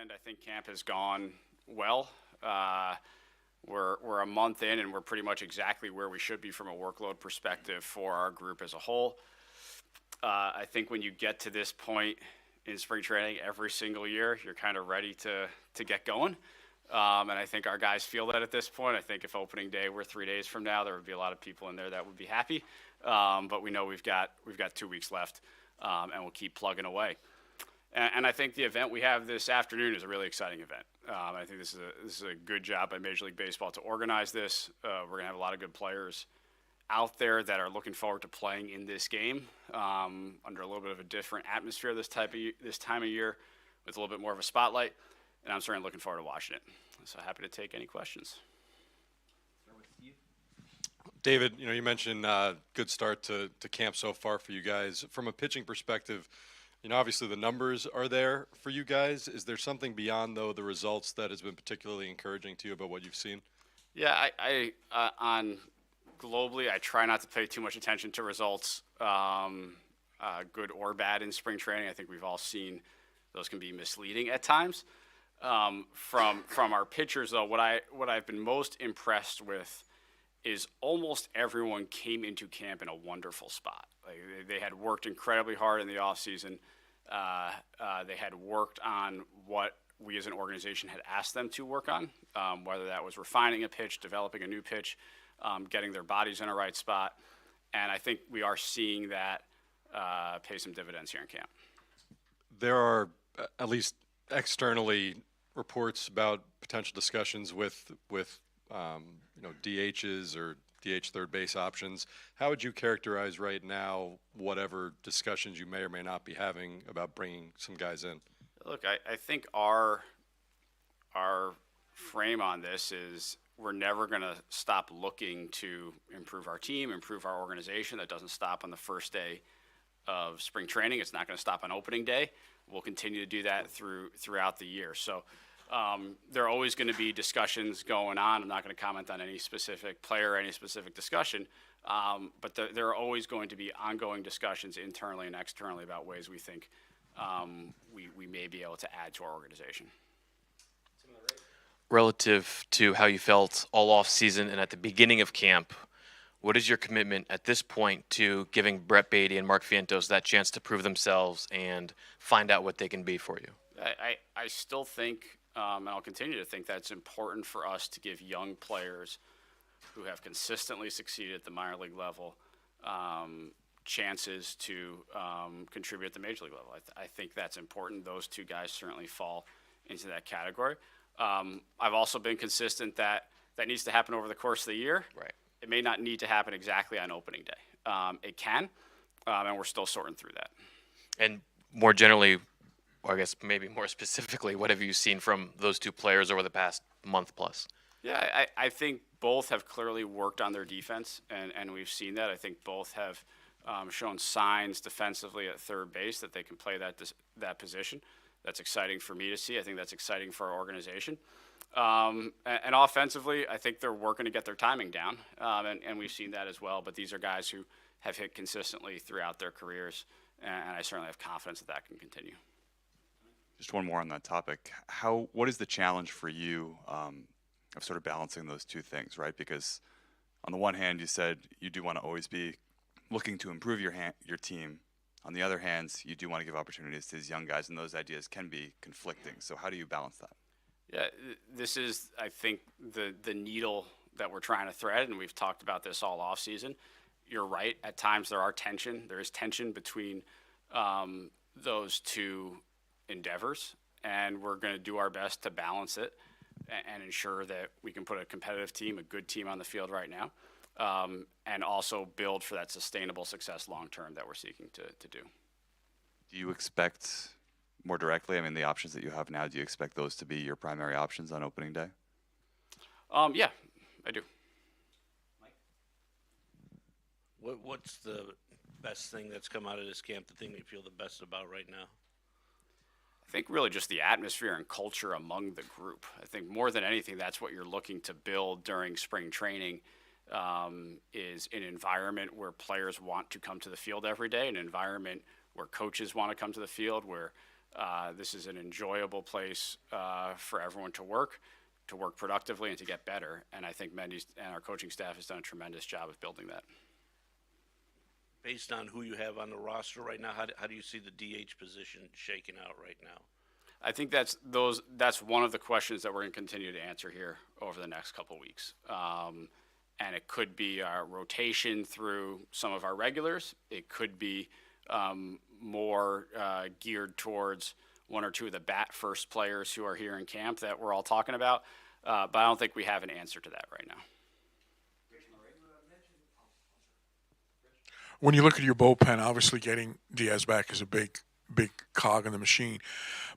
and I think camp has gone well. We're a month in, and we're pretty much exactly where we should be from a workload perspective for our group as a whole. I think when you get to this point in spring training every single year, you're kind of ready to get going. And I think our guys feel that at this point. I think if opening day were 3 days from now, there would be a lot of people in there that would be happy. But we know we've got 2 weeks left, and we'll keep plugging away. And I think the event we have this afternoon is a really exciting event. I think this is a good job by Major League Baseball to organize this. We're gonna have a lot of good players out there that are looking forward to playing in this game under a little bit of a different atmosphere this time of year, with a little bit more of a spotlight. And I'm certainly looking forward to watching it. So happy to take any questions. David, you mentioned good start to camp so far for you guys. From a pitching perspective, obviously the numbers are there for you guys. Is there something beyond, though, the results that has been particularly encouraging to you about what you've seen? Yeah, I on globally, I try not to pay too much attention to results, good or bad in spring training. I think we've all seen those can be misleading at times. From our pitchers, though, what I've been most impressed with is almost everyone came into camp in a wonderful spot. Like, they had worked incredibly hard in the off season. They had worked on what we as an organization had asked them to work on, whether that was refining a pitch, developing a new pitch, getting their bodies in a right spot. And I think we are seeing that pay some dividends here in camp. There are, at least externally, reports about potential discussions with DHs or DH third base options. How would you characterize right now whatever discussions you may or may not be having about bringing some guys in? Look, I think our frame on this is we're never going to stop looking to improve our team, improve our organization. That doesn't stop on the first day of spring training. It's not going to stop on opening day. We'll continue to do that throughout the year. So there are always going to be discussions going on. I'm not going to comment on any specific player or any specific discussion, but there are always going to be ongoing discussions internally and externally about ways we think we may be able to add to our organization. Relative to how you felt all off season and at the beginning of camp, what is your commitment at this point to giving Brett Beatty and Mark Vientos that chance to prove themselves and find out what they can be for you? I still think, and I'll continue to think, that it's important for us to give young players who have consistently succeeded at the minor league level chances to contribute at the major league level. I think that's important. Those two guys certainly fall into that category. I've also been consistent that needs to happen over the course of the year. Right. It may not need to happen exactly on opening day. It can, and we're still sorting through that. And more generally, or I guess maybe more specifically, what have you seen from those two players over the past month plus? Yeah, I think both have clearly worked on their defense, and we've seen that. I think both have shown signs defensively at third base that they can play that position. That's exciting for me to see. I think that's exciting for our organization. And offensively, I think they're working to get their timing down, and we've seen that as well. But these are guys who have hit consistently throughout their careers, and I certainly have confidence that can continue. Just one more on that topic. What is the challenge for you of sort of balancing those two things, right? Because on the one hand, you said you do want to always be looking to improve your team. On the other hand, you do want to give opportunities to these young guys, and those ideas can be conflicting. So how do you balance that? Yeah, this is, I think, the needle that we're trying to thread, and we've talked about this all off season. You're right. At times there is tension between those two endeavors, and we're going to do our best to balance it and ensure that we can put a competitive team, a good team on the field right now, and also build for that sustainable success long term that we're seeking to do. Do you expect, more directly, I mean, the options that you have now, do you expect those to be your primary options on opening day? Yeah, I do. Mike? What's the best thing that's come out of this camp, the thing you feel the best about right now? I think really just the atmosphere and culture among the group. I think more than anything, that's what you're looking to build during spring training, is an environment where players want to come to the field every day, an environment where coaches want to come to the field, where This is an enjoyable place for everyone to work productively, and to get better. And I think Mendy's and our coaching staff has done a tremendous job of building that. Based on who you have on the roster right now, how do you see the DH position shaking out right now? I think that's one of the questions that we're going to continue to answer here over the next couple weeks. And it could be our rotation through some of our regulars. It could be more geared towards one or two of the bat first players who are here in camp that we're all talking about. But I don't think we have an answer to that right now. When you look at your bullpen, obviously getting Diaz back is a big cog in the machine.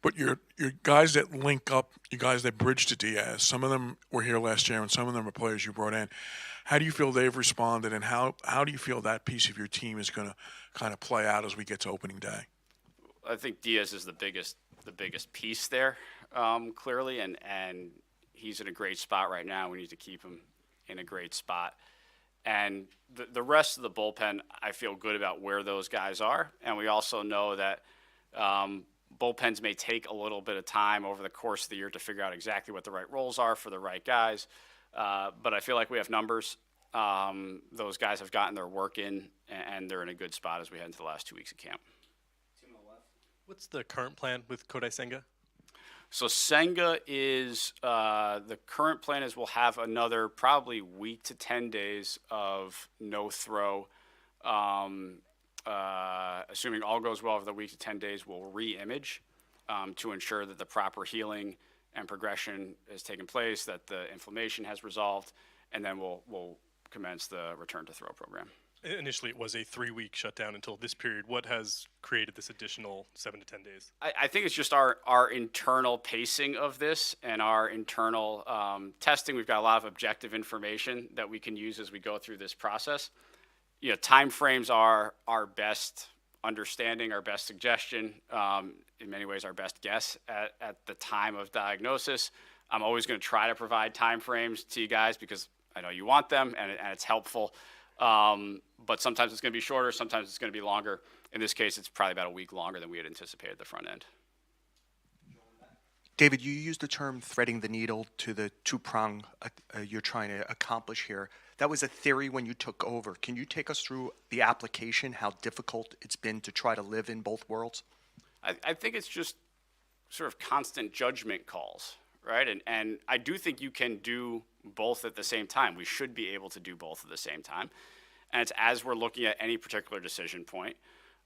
But your guys that link up, you guys that bridge to Diaz, some of them were here last year and some of them are players you brought in. How do you feel they've responded, and how do you feel that piece of your team is going to kind of play out as we get to opening day? I think Diaz is the biggest piece there, clearly, and he's in a great spot right now. We need to keep him in a great spot. And the rest of the bullpen, I feel good about where those guys are. And we also know that bullpens may take a little bit of time over the course of the year to figure out exactly what the right roles are for the right guys. But I feel like we have numbers. Those guys have gotten their work in, and they're in a good spot as we head into the last 2 weeks of camp. What's the current plan with Kodai Senga? So Senga is the current plan is we'll have another probably week to 10 days of no throw. Assuming all goes well over the week to 10 days, we'll re-image to ensure that the proper healing and progression has taken place, that the inflammation has resolved, and then we'll commence the return to throw program. Initially, it was a 3-week shutdown until this period. What has created this additional 7 to 10 days? I think it's just our internal pacing of this and our internal testing. We've got a lot of objective information that we can use as we go through this process. You know, time frames are our best understanding, our best suggestion, in many ways our best guess at the time of diagnosis. I'm always going to try to provide time frames to you guys because I know you want them and it's helpful. But sometimes it's going to be shorter, sometimes it's going to be longer. In this case, it's probably about a week longer than we had anticipated at the front end. David, you used the term threading the needle to the two-prong you're trying to accomplish here. That was a theory when you took over. Can you take us through the application, how difficult it's been to try to live in both worlds? I think it's just sort of constant judgment calls, right? And I do think you can do both at the same time. We should be able to do both at the same time. And it's as we're looking at any particular decision point,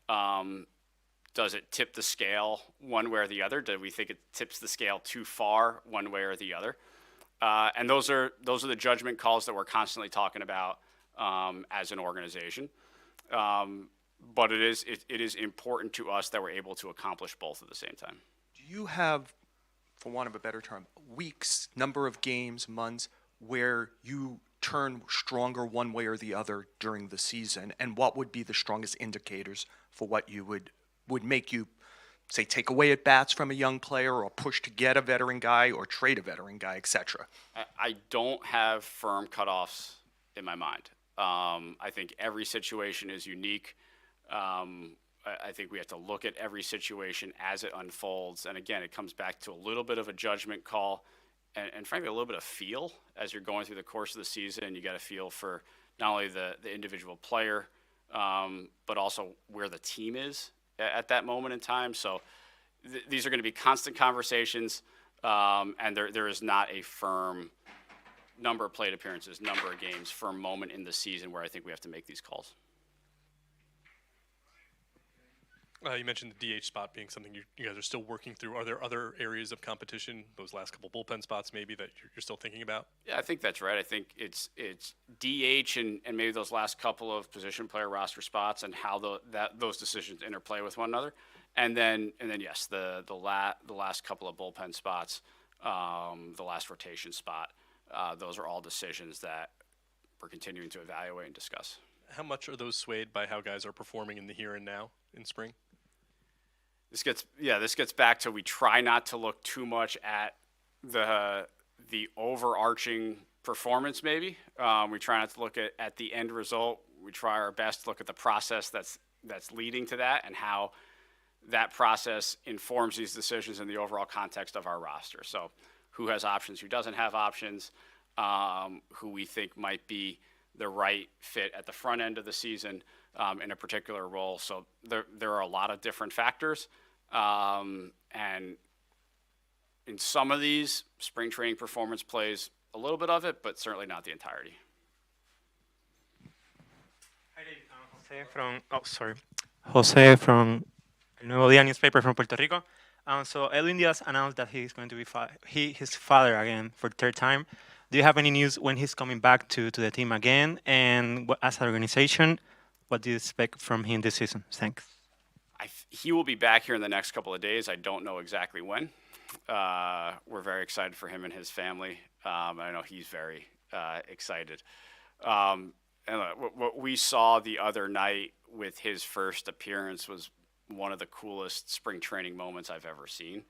does it tip the scale one way or the other? Do we think it tips the scale too far one way or the other? And those are the judgment calls that we're constantly talking about as an organization. But it is important to us that we're able to accomplish both at the same time. Do you have, for want of a better term, weeks, number of games, months, where you turn stronger one way or the other during the season? And what would be the strongest indicators for what you would make you, say, take away at bats from a young player, or push to get a veteran guy, or trade a veteran guy, etc.? I don't have firm cutoffs in my mind. I think every situation is unique. I think we have to look at every situation as it unfolds. And again, it comes back to a little bit of a judgment call and frankly, a little bit of feel as you're going through the course of the season. You got to feel for not only the individual player, but also where the team is at that moment in time. So these are going to be constant conversations, and there is not a firm number of plate appearances, number of games, firm moment in the season where I think we have to make these calls. You mentioned the DH spot being something you guys are still working through. Are there other areas of competition, those last couple bullpen spots maybe, that you're still thinking about? Yeah, I think that's right. I think it's DH and maybe those last couple of position player roster spots and how those decisions interplay with one another. And then yes, the last couple of bullpen spots, the last rotation spot, those are all decisions that we're continuing to evaluate and discuss. How much are those swayed by how guys are performing in the here and now in spring? This gets back to, we try not to look too much at the overarching performance maybe. We try not to look at the end result. We try our best to look at the process that's leading to that and how that process informs these decisions in the overall context of our roster. So who has options, who doesn't have options, who we think might be the right fit at the front end of the season in a particular role. So there are a lot of different factors. And in some of these, spring training performance plays a little bit of it, but certainly not the entirety. Hi, Dave. Jose from, Jose from El Nuevo Día newspaper from Puerto Rico. So Edwin Diaz announced that he's going to be his father again for the third time. Do you have any news when he's coming back to the team again? And as an organization, what do you expect from him this season? Thanks. He will be back here in the next couple of days. I don't know exactly when. We're very excited for him and his family. I know he's very excited. And what we saw the other night with his first appearance was one of the coolest spring training moments I've ever seen.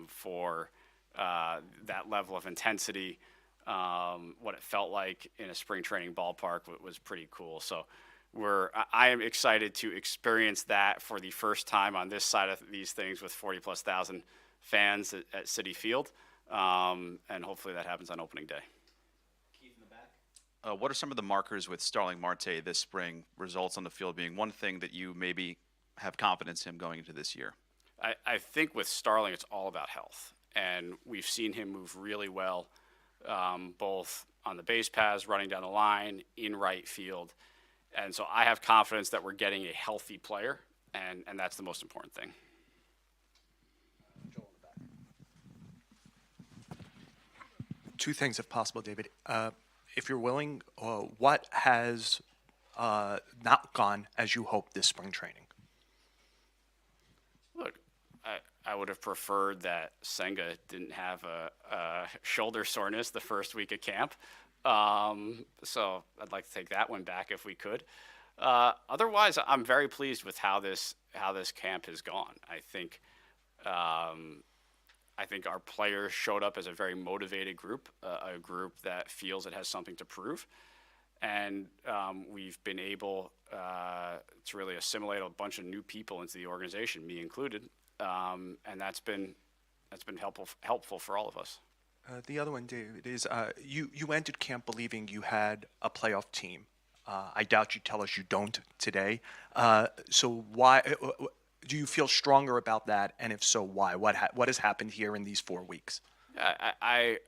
For that level of intensity, what it felt like in a spring training ballpark was pretty cool. So I am excited to experience that for the first time on this side of these things with 40,000+ fans at Citi Field. And hopefully that happens on opening day. What are some of the markers with Starling Marte this spring, results on the field being one thing that you maybe have confidence in going into this year? I think with Starling, it's all about health. And we've seen him move really well, both on the base paths, running down the line, in right field. And so I have confidence that we're getting a healthy player, and that's the most important thing. Two things, if possible, David. If you're willing, what has not gone as you hoped this spring training? Look, I would have preferred that Senga didn't have a shoulder soreness the first week of camp. So I'd like to take that one back if we could. Otherwise, I'm very pleased with how this camp has gone. I think our players showed up as a very motivated group, a group that feels it has something to prove. And we've been able to really assimilate a bunch of new people into the organization, me included. And that's been helpful for all of us. The other one, David, is you entered camp believing you had a playoff team. I doubt you tell us you don't today. So why do you feel stronger about that? And if so, why? What has happened here in these 4 weeks? I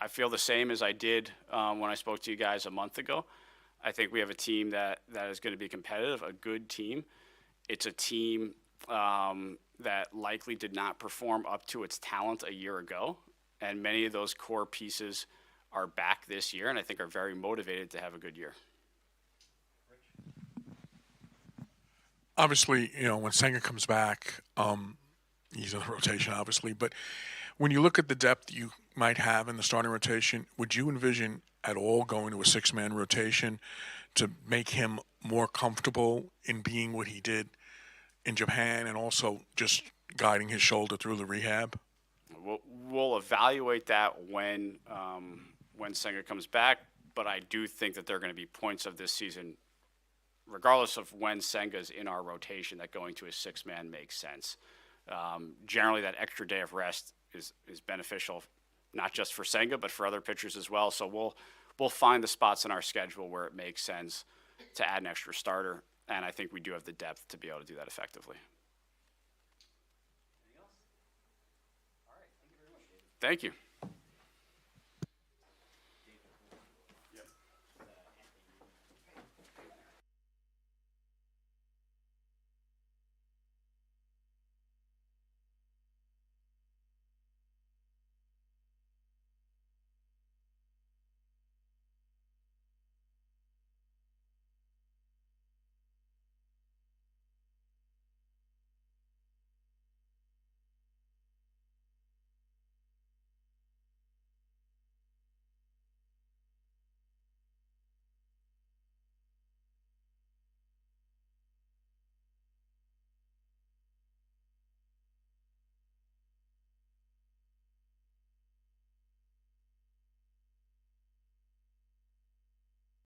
feel the same as I did when I spoke to you guys a month ago. I think we have a team that is going to be competitive, a good team. It's a team that likely did not perform up to its talent a year ago, and many of those core pieces are back this year, and I think are very motivated to have a good year. Obviously, when Senga comes back, he's in the rotation, obviously. But when you look at the depth you might have in the starting rotation, would you envision at all going to a 6-man rotation to make him more comfortable in being what he did in Japan, and also just guiding his shoulder through the rehab? We'll evaluate that when Senga comes back, but I do think that there are going to be points of this season, regardless of when Senga's in our rotation, that going to a 6-man makes sense. Generally, that extra day of rest is beneficial, not just for Senga, but for other pitchers as well. So we'll find the spots in our schedule where it makes sense to add an extra starter, and I think we do have the depth to be able to do that effectively. Anything else? All right, thank you very much, David. Thank you.